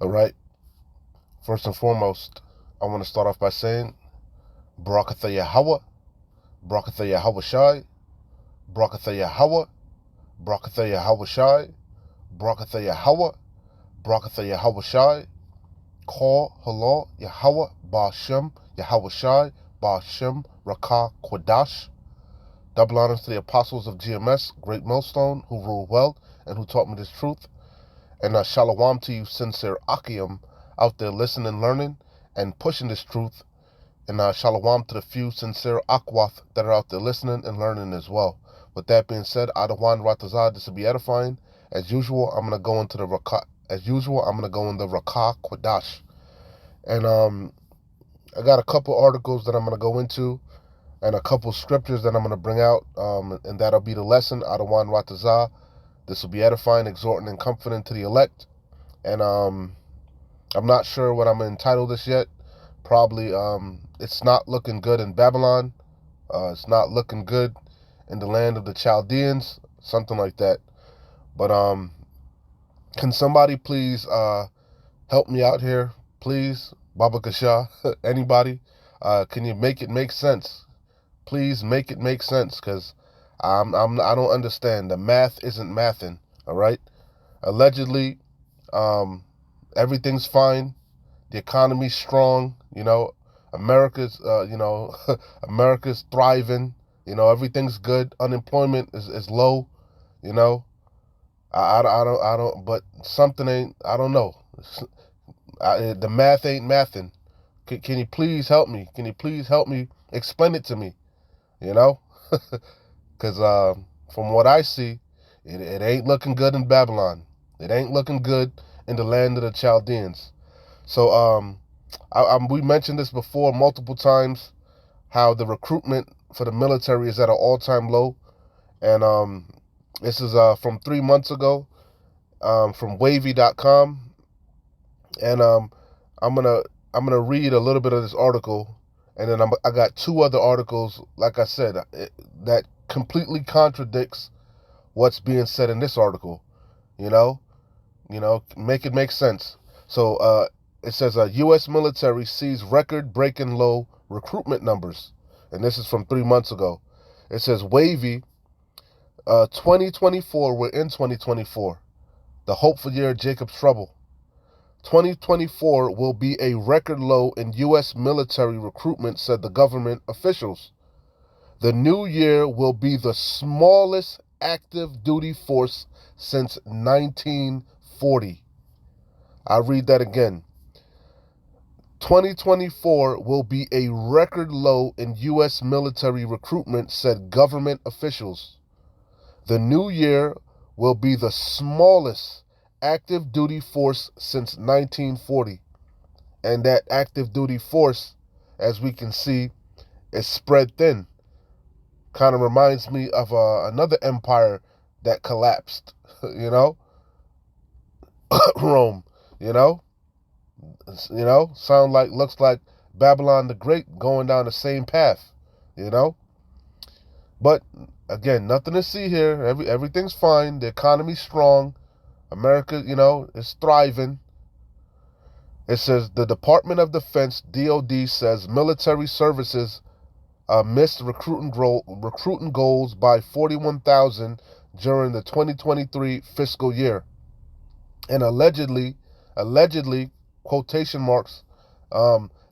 All right. First and foremost, I want to start off by saying Barakatha Yahweh, Barakatha Yahweh Shai, Barakatha Yahweh, Barakatha Yahweh Shai, Barakatha Yahweh, Barakatha Yahweh Shai, Call Halal Yahweh Ba'Shem Yahweh Shai Ba'Shem Rakah Quadash. Double honors to the apostles of GMS, Great Millstone, who rule well and who taught me this truth. And shalom to you, sincere Akim, out there listening, learning, and pushing this truth. And shalom to the few sincere Akwath that are out there listening and learning as well. With that being said, Adawan Ratazah, this will be edifying. As usual, I'm gonna go into the Rakah. As usual, I'm gonna go in the Rakah Quadash. And I got a couple articles that I'm gonna go into, and a couple scriptures that I'm gonna bring out. And that'll be the lesson. Adawan Ratazah. This will be edifying, exhorting, and comforting to the elect. And I'm not sure what I'm gonna entitle this yet. Probably it's not looking good in Babylon. It's not looking good in the land of the Chaldeans, something like that. But can somebody please help me out here, please? Baba Kasha, anybody? Can you make it make sense? Please make it make sense, because I don't understand. The math isn't mathing. All right. Allegedly, everything's fine. The economy's strong. America's America's thriving. Everything's good. Unemployment is low. You know, I don't. But something ain't. I don't know. The math ain't mathing. Can you please help me? Can you please help me explain it to me? You know, because from what I see, it ain't looking good in Babylon. It ain't looking good in the land of the Chaldeans. So we mentioned this before multiple times, how the recruitment for the military is at an all-time low, and this is from 3 months ago, from Wavy.com, and I'm gonna I'm gonna read a little bit of this article, and then I got two other articles, like I said, that completely contradicts what's being said in this article. You know, make it make sense. So it says U.S. military sees record-breaking low recruitment numbers, and this is from 3 months ago. It says Wavy, 2024. We're in 2024. The hopeful year of Jacob's trouble. 2024 will be a record low in U.S. military recruitment, said the government officials. The new year will be the smallest active duty force since 1940. I'll read that again. 2024 will be a record low in U.S. military recruitment, said government officials. The new year will be the smallest active duty force since 1940. And that active duty force, as we can see, is spread thin. Kind of reminds me of another empire that collapsed, Rome, you know? Looks like Babylon the Great going down the same path, you know? But again, nothing to see here. Everything's fine. The economy's strong. America, is thriving. It says the Department of Defense, DoD, says military services missed recruiting goals by 41,000 during the 2023 fiscal year. And allegedly, quotation marks,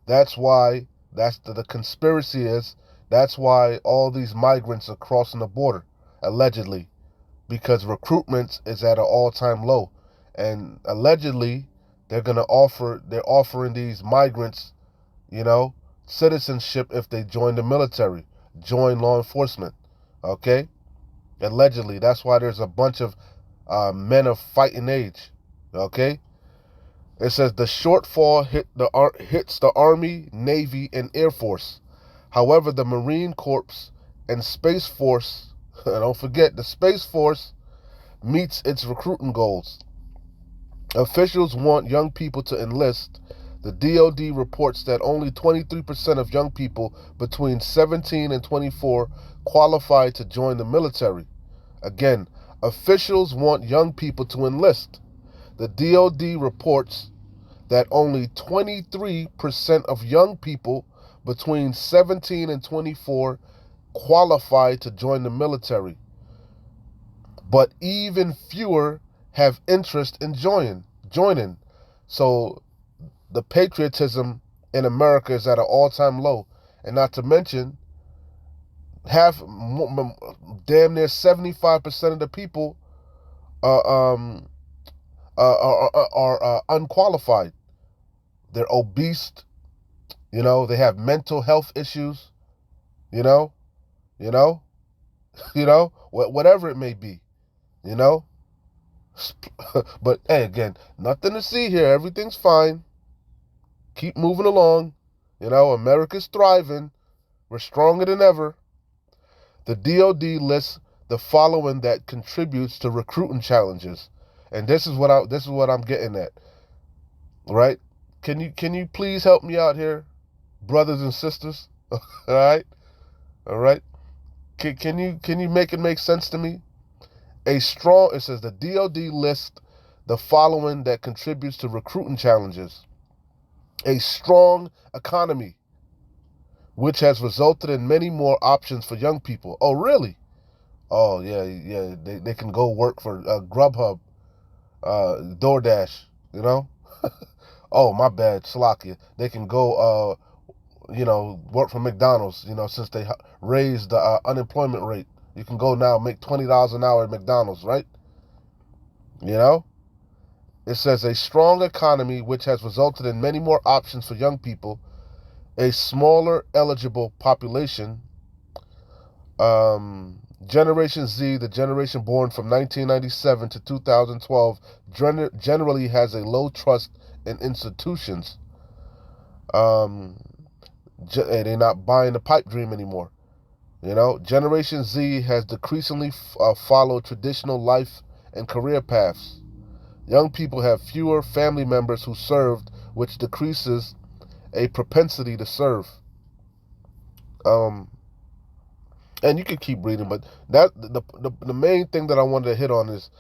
that's why, that's the conspiracy is, that's why all these migrants are crossing the border, allegedly, because recruitment is at an all-time low. And allegedly, they're offering these migrants, citizenship if they join the military, join law enforcement, okay? Allegedly, that's why there's a bunch of men of fighting age, okay? It says the shortfall hits the Army, Navy, and Air Force. However, the Marine Corps and Space Force, don't forget, the Space Force meets its recruiting goals. Officials want young people to enlist. The DoD reports that only 23% of young people between 17 and 24 qualify to join the military. Again, officials want young people to enlist. The DoD reports that only 23% of young people between 17 and 24 qualify to join the military, but even fewer have interest in joining. So the patriotism in America is at an all-time low, and not to mention, damn near 75% of the people are unqualified. They're obese. They have mental health issues. You know, you know, whatever it may be. You know, but hey, again, nothing to see here. Everything's fine. Keep moving along. America's thriving. We're stronger than ever. The DoD lists the following that contributes to recruiting challenges, and this is what I'm getting at. Right? Can you please help me out here, brothers and sisters? All right. Can you make it make sense to me? It says the DoD lists the following that contributes to recruiting challenges: a strong economy, which has resulted in many more options for young people. Oh, really? Oh, yeah. They can go work for Grubhub, DoorDash. Oh, my bad, Slovakia. They can go, work for McDonald's. Since they raised the unemployment rate, you can go now make $20 an hour at McDonald's, right? It says a strong economy, which has resulted in many more options for young people, a smaller eligible population. Generation Z, the generation born from 1997 to 2012, generally has a low trust in institutions. They're not buying the pipe dream anymore. Generation Z has decreasingly followed traditional life and career paths. Young people have fewer family members who served, which decreases a propensity to serve. And you can keep reading, but the main thing that I wanted to hit on is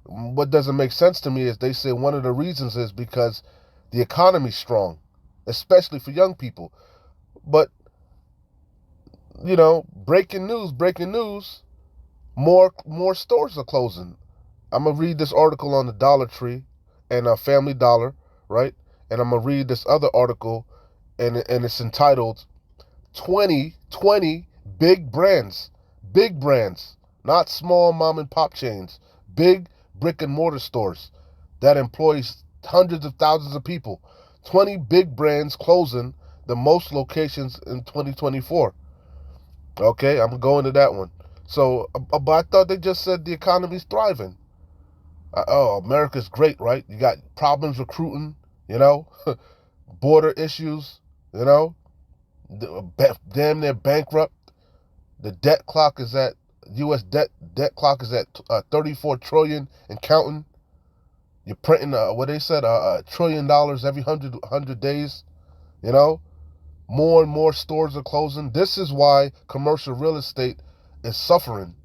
what doesn't make sense to me is they say one of the reasons is because the economy's strong, especially for young people. But breaking news, more stores are closing. I'm gonna read this article on the Dollar Tree and Family Dollar, right? And I'm gonna read this other article, and it's entitled 20 big brands, not small mom and pop chains, big brick and mortar stores that employs hundreds of thousands of people. 20 big brands closing, the most locations in 2024. Okay, I'm going to that one. So, but I thought they just said the economy's thriving. America's great, right? You got problems recruiting, border issues, damn near bankrupt. The debt clock is at U.S. debt clock is at 34 trillion and counting. You're printing what they said $1 trillion every 100 days. More and more stores are closing. This is why commercial real estate is suffering.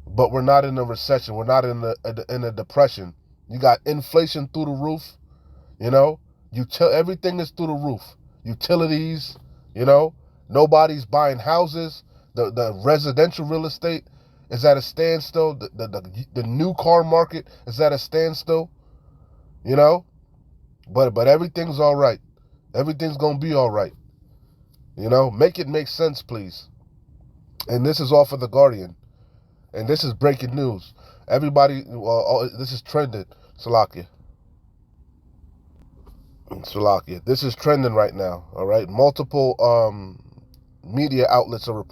But we're not in a recession. We're not in a depression. You got inflation through the roof. Everything is through the roof. Utilities. Nobody's buying houses. The residential real estate is at a standstill. The new car market is at a standstill. But everything's all right. Everything's gonna be all right. Make it make sense, please. And this is off of The Guardian. And this is breaking news. Everybody, this is trending. Slovakia. This is trending right now. All right. Multiple media outlets are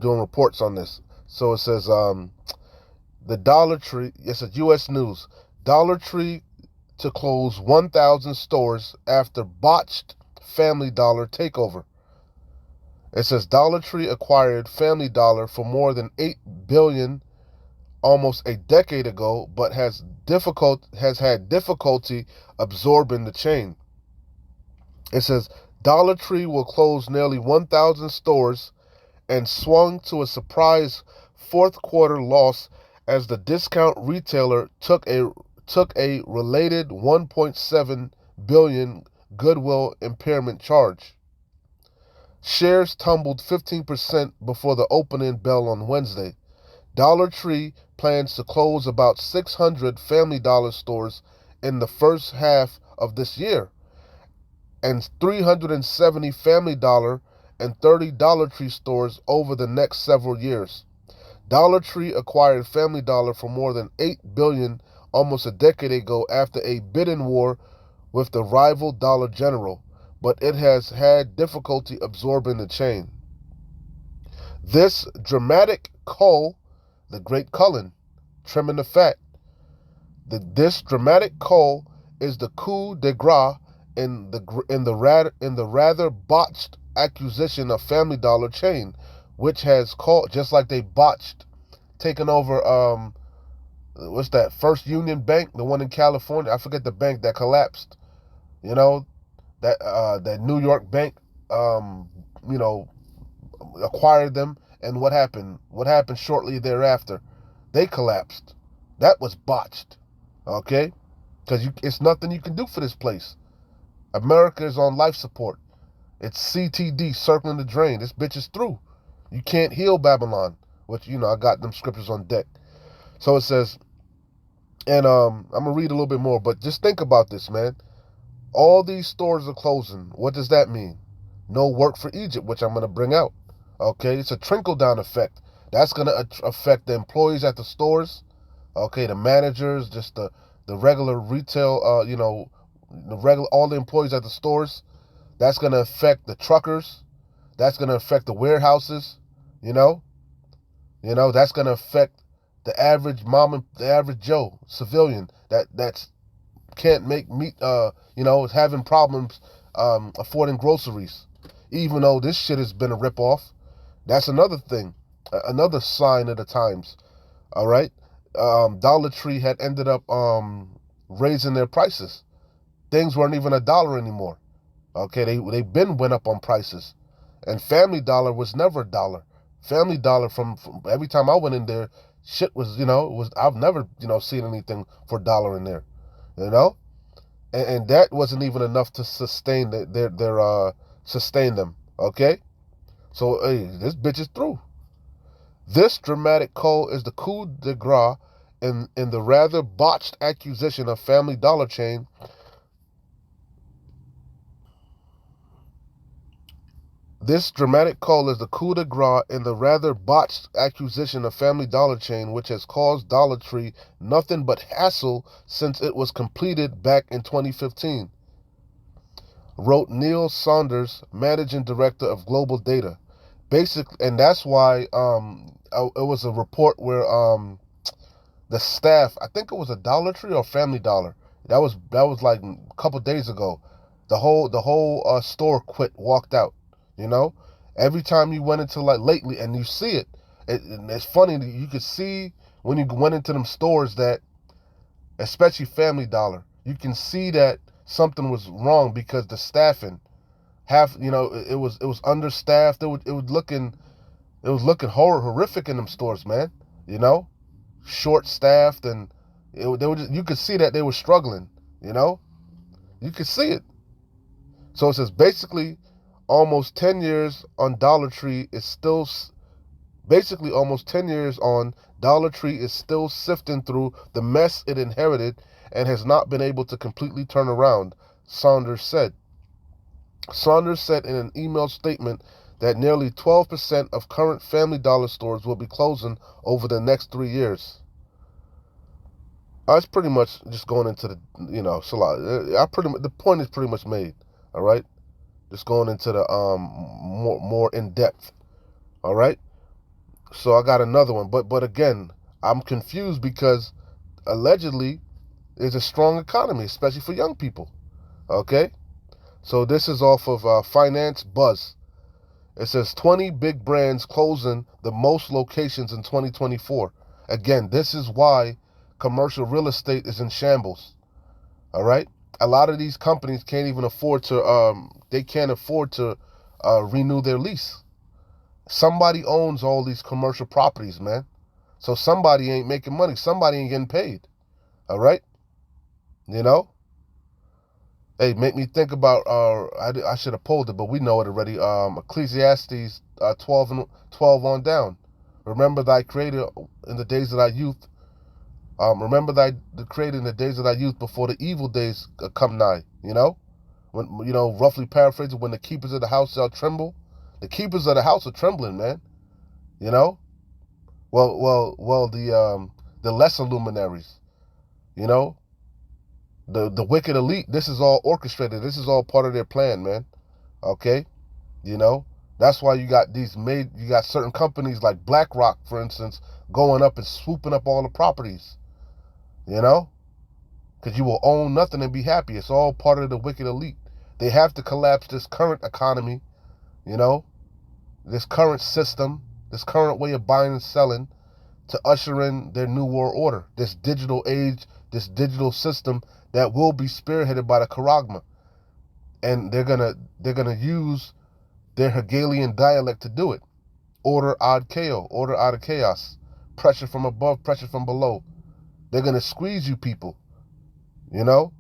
doing reports on this. So it says the Dollar Tree. It's a U.S. News. Dollar Tree to close 1,000 stores after botched Family Dollar takeover. It says Dollar Tree acquired Family Dollar for more than $8 billion almost a decade ago, but has had difficulty absorbing the chain. It says Dollar Tree will close nearly 1,000 stores and swung to a surprise fourth quarter loss as the discount retailer took a related $1.7 billion goodwill impairment charge. Shares tumbled 15% before the opening bell on Wednesday. Dollar Tree plans to close about 600 Family Dollar stores in the first half of this year, and 370 Family Dollar and 30 Dollar Tree stores over the next several years. Dollar Tree acquired Family Dollar for more than $8 billion almost a decade ago after a bidding war with the rival Dollar General, but it has had difficulty absorbing the chain. This dramatic cull, the great culling, trimming the fat. This dramatic cull is the coup de grace in the rather botched acquisition of Family Dollar chain, which has called, just like they botched taking over what's that, First Union Bank, the one in California. I forget the bank that collapsed. You know, that New York bank you know, acquired them, and what happened? What happened shortly thereafter? They collapsed. That was botched. Okay? Because it's nothing you can do for this place. America is on life support. It's CTD, circling the drain. This bitch is through. You can't heal Babylon. Which, I got them scriptures on deck. So it says, and I'm going to read a little bit more, but just think about this, man. All these stores are closing. What does that mean? No work for Egypt, which I'm going to bring out. Okay, it's a trickle-down effect. That's going to affect the employees at the stores. Okay, the managers, just the regular retail, all the employees at the stores. That's going to affect the truckers. That's going to affect the warehouses. That's going to affect the average the average Joe, civilian, that's can't make meat, is having problems affording groceries. Even though this shit has been a ripoff. That's another thing, another sign of the times. All right? Dollar Tree had ended up raising their prices. Things weren't even $1 anymore. Okay, they been went up on prices. And Family Dollar was never $1. Family Dollar, from every time I went in there, shit was, I've never, seen anything for $1 in there. And that wasn't even enough to sustain sustain them. Okay? So, hey, this bitch is through. This dramatic cull is the coup de grace in the rather botched acquisition of Family Dollar chain. This dramatic cull is the coup de grace in the rather botched acquisition of Family Dollar chain, which has caused Dollar Tree nothing but hassle since it was completed back in 2015. Wrote Neil Saunders, managing director of Global Data. Basically, and that's why it was a report where the staff, I think it was a Dollar Tree or Family Dollar. That was like a couple days ago. The whole store walked out. Every time you went into, like, lately, and you see it, it's funny that you could see when you went into them stores that, especially Family Dollar, you can see that something was wrong because the staffing, it was understaffed. It was looking horrific in them stores, man. Short staffed, and you could see that they were struggling. You could see it. So it says basically almost 10 years on Dollar Tree is still sifting through the mess it inherited and has not been able to completely turn around, Saunders said. Saunders said in an email statement that nearly 12% of current Family Dollar stores will be closing over the next 3 years. It's pretty much just going into the, the point is pretty much made, all right? Just going into the more in depth. All right. So I got another one, but again, I'm confused because allegedly there's a strong economy, especially for young people. Okay. So this is off of Finance Buzz. It says 20 big brands closing the most locations in 2024. Again, this is why commercial real estate is in shambles. All right. A lot of these companies can't even afford to renew their lease. Somebody owns all these commercial properties, man. So somebody ain't making money. Somebody ain't getting paid. All right? Hey, make me think about, I should have pulled it, but we know it already. Ecclesiastes 12 on down. Remember thy creator in the days of thy youth. Remember thy the creator in the days of thy youth before the evil days come nigh. When, roughly paraphrasing, when the keepers of the house shall tremble. The keepers of the house are trembling, man. You know. Well, the lesser luminaries. You know, the wicked elite. This is all orchestrated. This is all part of their plan, man. Okay. That's why you got you got certain companies like BlackRock, for instance, going up and swooping up all the properties. Because you will own nothing and be happy. It's all part of the wicked elite. They have to collapse this current economy, you know, this current system, this current way of buying and selling to usher in their new world order, this digital age, this digital system that will be spearheaded by the Charagma. And they're gonna use their Hegelian dialect to do it. Order ad chaos, order out of chaos. Pressure from above, pressure from below. They're gonna squeeze you people, and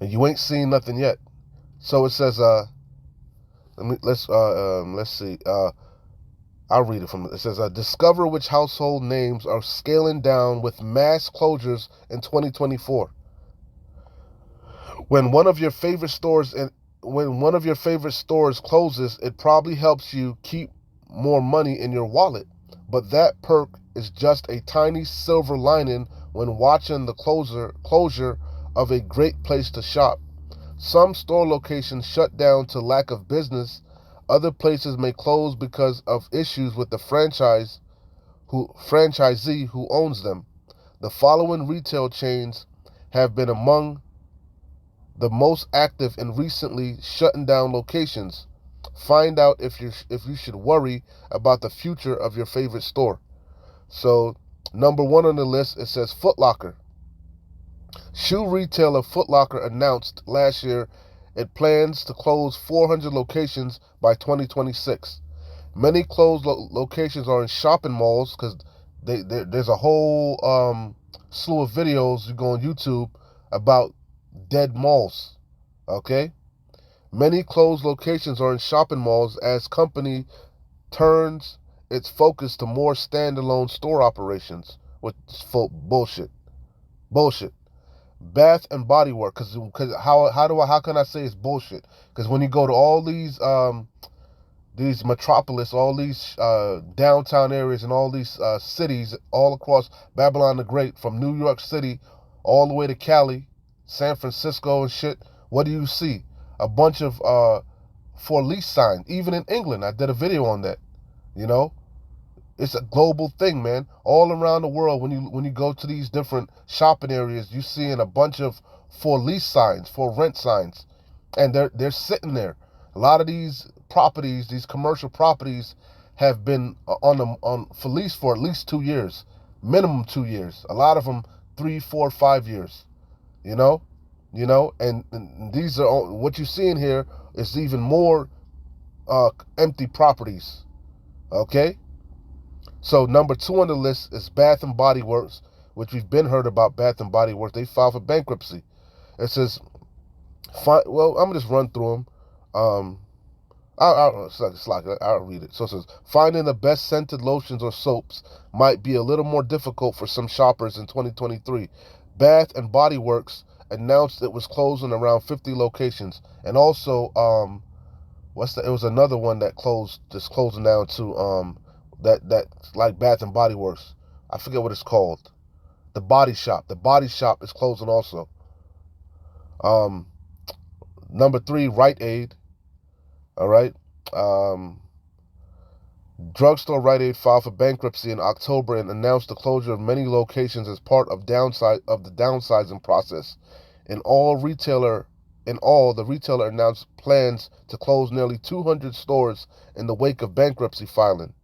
you ain't seen nothing yet. So it says, let's see. I'll read it from it. It says, discover which household names are scaling down with mass closures in 2024. When one of your favorite stores closes, it probably helps you keep more money in your wallet. But that perk is just a tiny silver lining when watching the closure of a great place to shop. Some store locations shut down to lack of business. Other places may close because of issues with the franchisee who owns them. The following retail chains have been among the most active in recently shutting down locations. Find out if you should worry about the future of your favorite store. So, number 1 on the list, it says Foot Locker. Shoe retailer Foot Locker announced last year it plans to close 400 locations by 2026. Many closed locations are in shopping malls because there's a whole slew of videos you go on YouTube about dead malls. Okay? Many closed locations are in shopping malls as company turns its focus to more standalone store operations, which is full bullshit. Bullshit. Bath and Body Works, because how can I say it's bullshit? Because when you go to all these metropolis, all these downtown areas, and all these cities all across Babylon the Great, from New York City all the way to Cali, San Francisco and shit, what do you see? A bunch of for lease signs. Even in England, I did a video on that. It's a global thing, man. All around the world, when you go to these different shopping areas, you seeing a bunch of for lease signs, for rent signs, and they're sitting there. A lot of these properties, these commercial properties, have been on for lease for at least 2 years, minimum 2 years. A lot of them 3, 4, 5 years. And these are what you see in here is even more empty properties. Okay. So number 2 on the list is Bath and Body Works, which we've been heard about. Bath and Body Works, they filed for bankruptcy. It says, I'm gonna just run through them. I'll read it. So it says, finding the best scented lotions or soaps might be a little more difficult for some shoppers in 2023. Bath and Body Works announced it was closing around 50 locations, and also it was another one that just closing down to that's like Bath and Body Works. I forget what it's called. The Body Shop. The Body Shop is closing also. Number 3, Rite Aid. All right. Drugstore Rite Aid filed for bankruptcy in October and announced the closure of many locations as part of the downsizing process. In all, the retailer announced plans to close nearly 200 stores in the wake of bankruptcy filing.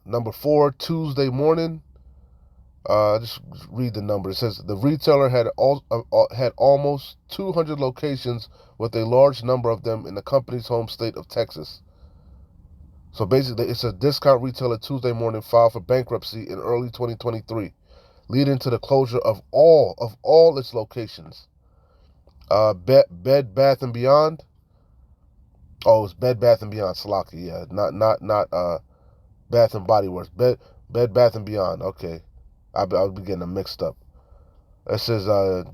Number 4, Tuesday Morning. Just read the number. It says the retailer had almost 200 locations, with a large number of them in the company's home state of Texas. So basically, it's a discount retailer. Tuesday Morning filed for bankruptcy in early 2023. leading to the closure of all its locations. Bed Bath and Beyond. Oh, it's Bed Bath and Beyond. Salaki, yeah, not Bath and Body Works. Bed Bath and Beyond. Okay, I'll be getting them mixed up. It says,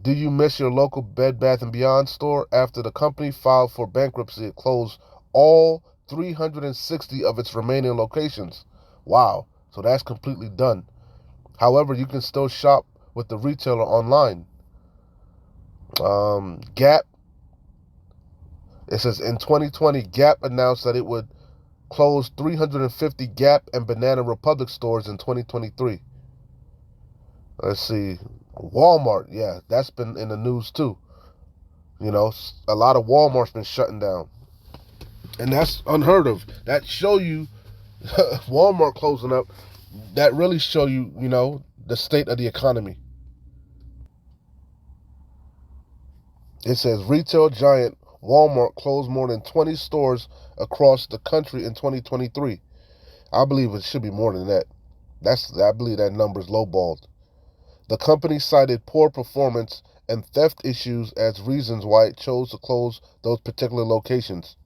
do you miss your local Bed Bath & Beyond store? After the company filed for bankruptcy, it closed all 360 of its remaining locations. Wow, so that's completely done. However, you can still shop with the retailer online. Gap, it says, in 2020, Gap announced that it would close 350 Gap and Banana Republic stores in 2023. Let's see. Walmart, yeah, that's been in the news too. You know, a lot of Walmart's been shutting down. And that's unheard of. That show you Walmart closing up, that really show you, you know, the state of the economy. It says retail giant Walmart closed more than 20 stores across the country in 2023. I believe it should be more than that. I believe that number is lowballed. The company cited poor performance and theft issues as reasons why it chose to close those particular locations.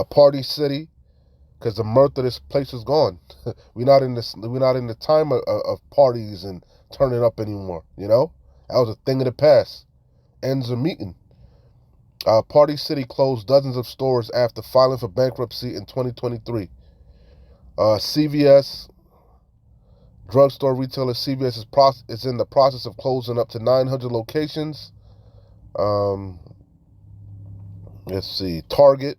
Party City, because the mirth of this place is gone. We're not in the time of parties and turning up anymore. You know, that was a thing of the past. Ends are meeting. Party City closed dozens of stores after filing for bankruptcy in 2023. CVS. Drugstore retailer CVS is in the process of closing up to 900 locations. Let's see. Target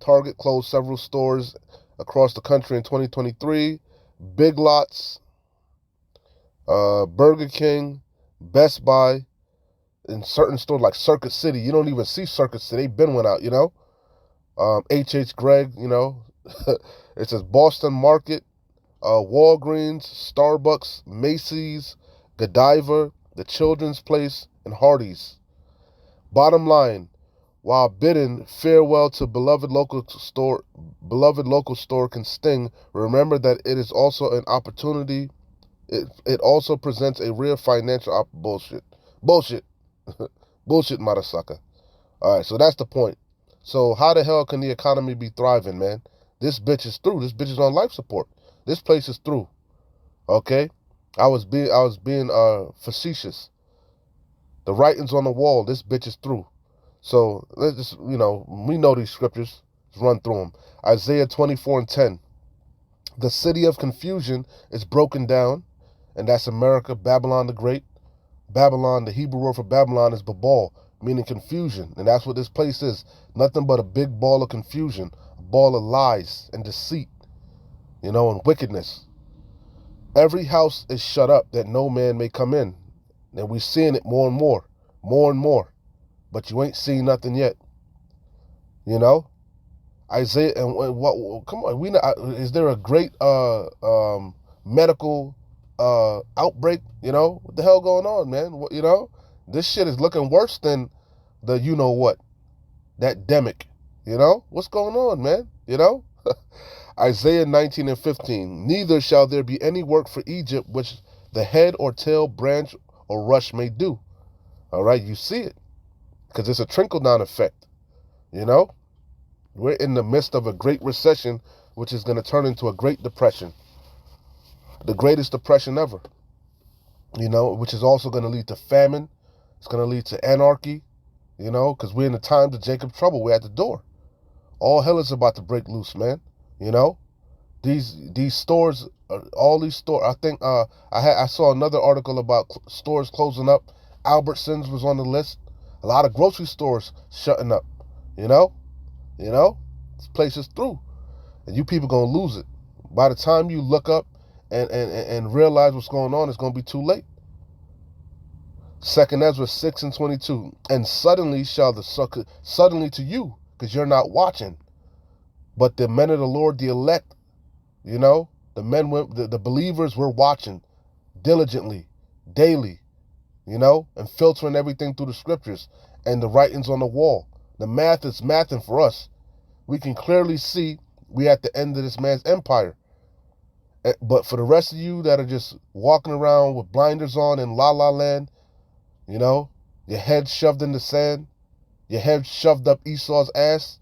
closed several stores across the country in 2023. Big Lots, Burger King, Best Buy, in certain stores like Circuit City. You don't even see Circuit City. They been went out, you know. H.H. Gregg, you know. It says Boston Market, Walgreens, Starbucks, Macy's, Godiva, The Children's Place, and Hardee's. Bottom line, while bidding farewell to beloved local store can sting, remember that it is also an opportunity. It also presents a real financial bullshit. Bullshit, Marasaka. All right, so that's the point. So how the hell can the economy be thriving, man? This bitch is through. This bitch is on life support. This place is through. Okay? I was being facetious. The writing's on the wall. This bitch is through. So let's just, you know, we know these scriptures. Let's run through them. Isaiah 24:10. The city of confusion is broken down, and that's America, Babylon the Great. Babylon, the Hebrew word for Babylon is Babal, meaning confusion. And that's what this place is. Nothing but a big ball of confusion, a ball of lies and deceit, you know, and wickedness. Every house is shut up that no man may come in. And we're seeing it more and more. But you ain't seen nothing yet. You know? Isaiah, and what, come on, is there a great medical outbreak? You know? What the hell going on, man? You know? This shit is looking worse than the you know what. That demic. You know? What's going on, man? You know? Isaiah 19:15. Neither shall there be any work for Egypt which the head or tail, branch or rush may do. All right, you see it. Because it's a trickle-down effect. You know? We're in the midst of a great recession, which is going to turn into a great depression. The greatest depression ever. You know, which is also going to lead to famine. It's going to lead to anarchy. You know, because we're in the times of Jacob's trouble. We're at the door. All hell is about to break loose, man. You know? These stores, all these stores, I think I saw another article about stores closing up. Albertsons was on the list. A lot of grocery stores shutting up. You know? This place is through. And you people going to lose it. By the time you look up and realize what's going on, it's going to be too late. 2nd Ezra 6:22. And suddenly suddenly to you, because you're not watching. But the men of the Lord, the elect, you know, the believers were watching diligently, daily, you know, and filtering everything through the scriptures and the writings on the wall. The math is mathing for us. We can clearly see we at the end of this man's empire. But for the rest of you that are just walking around with blinders on in La La Land, you know, your head shoved in the sand, your head shoved up Esau's ass,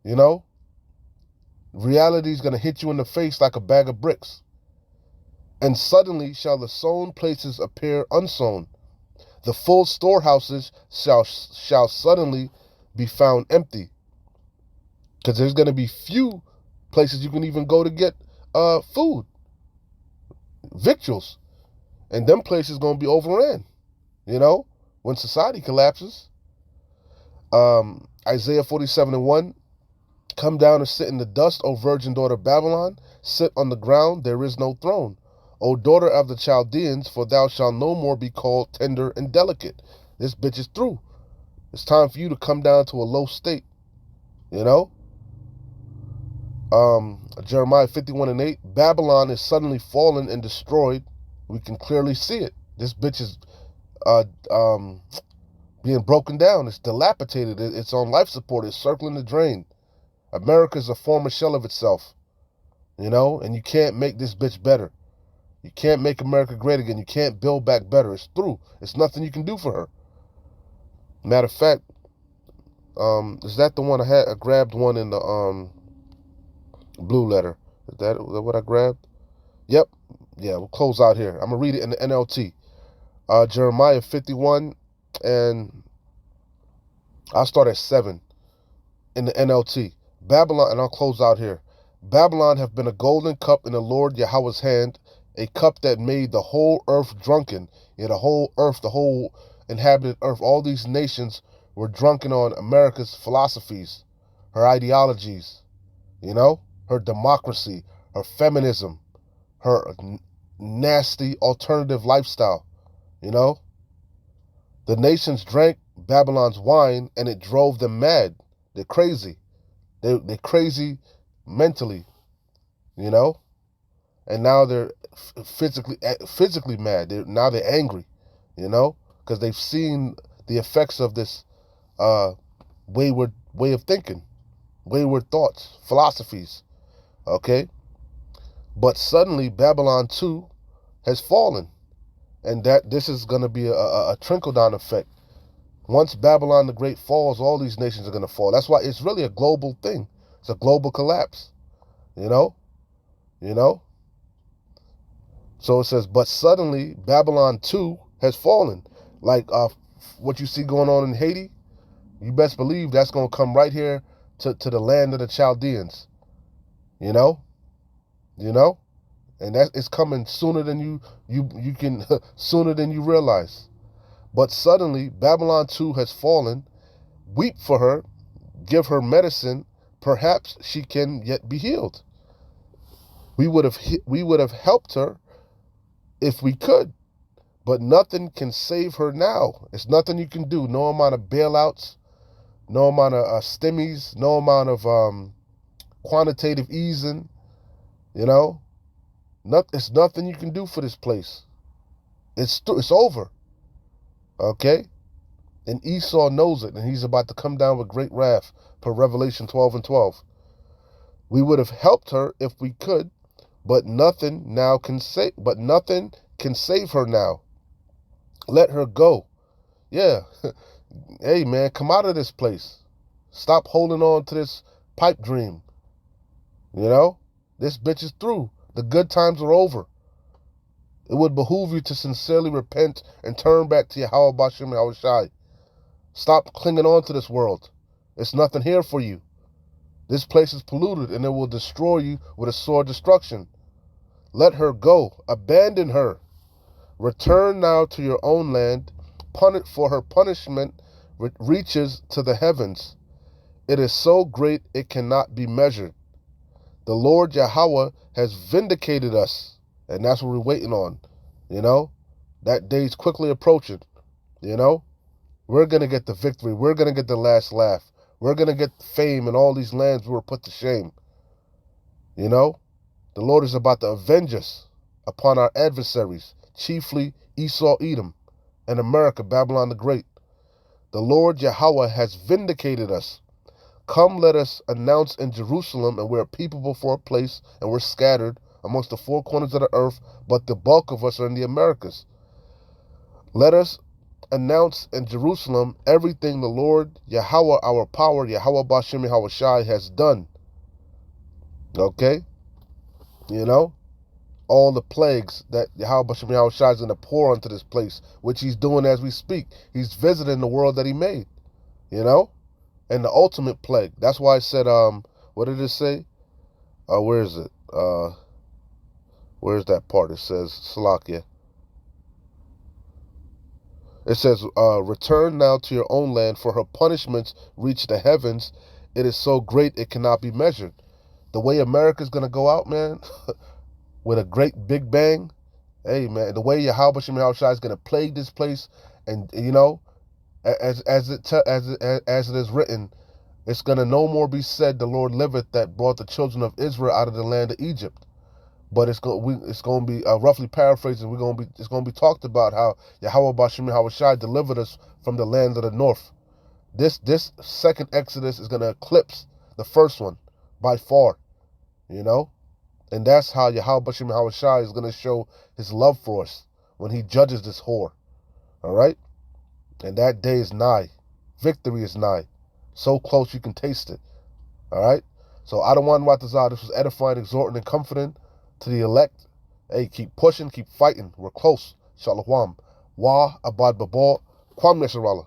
you know, reality is going to hit you in the face like a bag of bricks. And suddenly shall the sown places appear unsown. The full storehouses shall suddenly be found empty. Because there's going to be few places you can even go to get food, victuals. And them places going to be overran, you know, when society collapses. Isaiah 47:1, come down and sit in the dust, O virgin daughter of Babylon. Sit on the ground, there is no throne. O daughter of the Chaldeans, for thou shalt no more be called tender and delicate. This bitch is through. It's time for you to come down to a low state, you know. Jeremiah 51:8, Babylon is suddenly fallen and destroyed. We can clearly see it. This bitch is being broken down. It's dilapidated. It's on life support. It's circling the drain. America is a former shell of itself, you know, and you can't make this bitch better. You can't make America great again. You can't build back better. It's through. It's nothing you can do for her. Matter of fact, is that the one I had? I grabbed one in the blue letter. Is that what I grabbed? Yep. Yeah, we'll close out here. I'm going to read it in the NLT. Jeremiah 51, and I'll start at 7 in the NLT. Babylon, and I'll close out here. Babylon have been a golden cup in the Lord Yahweh's hand, a cup that made the whole earth drunken. Yeah, the whole earth, the whole inhabited earth, all these nations were drunken on America's philosophies, her ideologies, you know, her democracy, her feminism, her nasty alternative lifestyle, you know. The nations drank Babylon's wine, and it drove them mad. They're crazy. They're crazy mentally, you know. And now they're physically mad. Now they're angry, you know, because they've seen the effects of this wayward way of thinking, wayward thoughts, philosophies. Okay, but suddenly Babylon too has fallen, and that this is going to be a trickle down effect. Once Babylon the Great falls, all these nations are going to fall. That's why it's really a global thing. It's a global collapse, you know. So it says, but suddenly Babylon too has fallen. Like what you see going on in Haiti, you best believe that's going to come right here to the land of the Chaldeans. You know, and that is coming sooner than you can sooner than you realize. But suddenly Babylon too has fallen. Weep for her, give her medicine. Perhaps she can yet be healed. We would have helped her if we could, but nothing can save her now. It's nothing you can do. No amount of bailouts, no amount of stimmies, no amount of quantitative easing. You know, it's nothing you can do for this place. It's over. Okay, and Esau knows it, and he's about to come down with great wrath. Per Revelation 12:12. We would have helped her if we could, but nothing can save her now. Let her go. Yeah. Hey man, come out of this place. Stop holding on to this pipe dream. You know? This bitch is through. The good times are over. It would behoove you to sincerely repent and turn back to Yahweh Bashem Yahweh Shai. Stop clinging on to this world. It's nothing here for you. This place is polluted, and it will destroy you with a sore destruction. Let her go. Abandon her. Return now to your own land, for her punishment reaches to the heavens. It is so great it cannot be measured. The Lord Yahweh has vindicated us, and that's what we're waiting on. You know, that day's quickly approaching. You know, we're going to get the victory. We're going to get the last laugh. We're going to get fame in all these lands we were put to shame. You know, the Lord is about to avenge us upon our adversaries, chiefly Esau, Edom, and America, Babylon the Great. The Lord Yahweh has vindicated us. Come, let us announce in Jerusalem, and we're a people before a place, and we're scattered. amongst the four corners of the earth, but the bulk of us are in the Americas. Let us announce in Jerusalem everything the Lord, Yahweh, our power, Yahweh Bashem Yahweh Shai, has done. Okay? You know? All the plagues that Yahweh Bashem Yahweh Shai is going to pour onto this place, which he's doing as we speak. He's visiting the world that he made. You know? And the ultimate plague. That's why I said, what did it say? Where is it? Where's that part? It says, Salakia. It says, return now to your own land, for her punishments reach the heavens. It is so great it cannot be measured. The way America's going to go out, man, with a great big bang, hey, man, the way Yahweh Bashem Yahweh Shai is going to plague this place, and, you know, as it is written, it's going to no more be said, the Lord liveth, that brought the children of Israel out of the land of Egypt. But it's going to be roughly paraphrasing. It's going to be talked about how Yahweh Bashem Yahweh Shai delivered us from the land of the north. This second Exodus is going to eclipse the first one by far, you know, and that's how Yahweh Bashem Yahweh Shai is going to show his love for us when he judges this whore. All right, and that day is nigh. Victory is nigh. So close you can taste it. All right. So Adawan Watazah, this was edifying, exhorting, and comforting to the elect. Hey, keep pushing, keep fighting. We're close. Shalom. Wa abad babal. Kwam Nesharallah.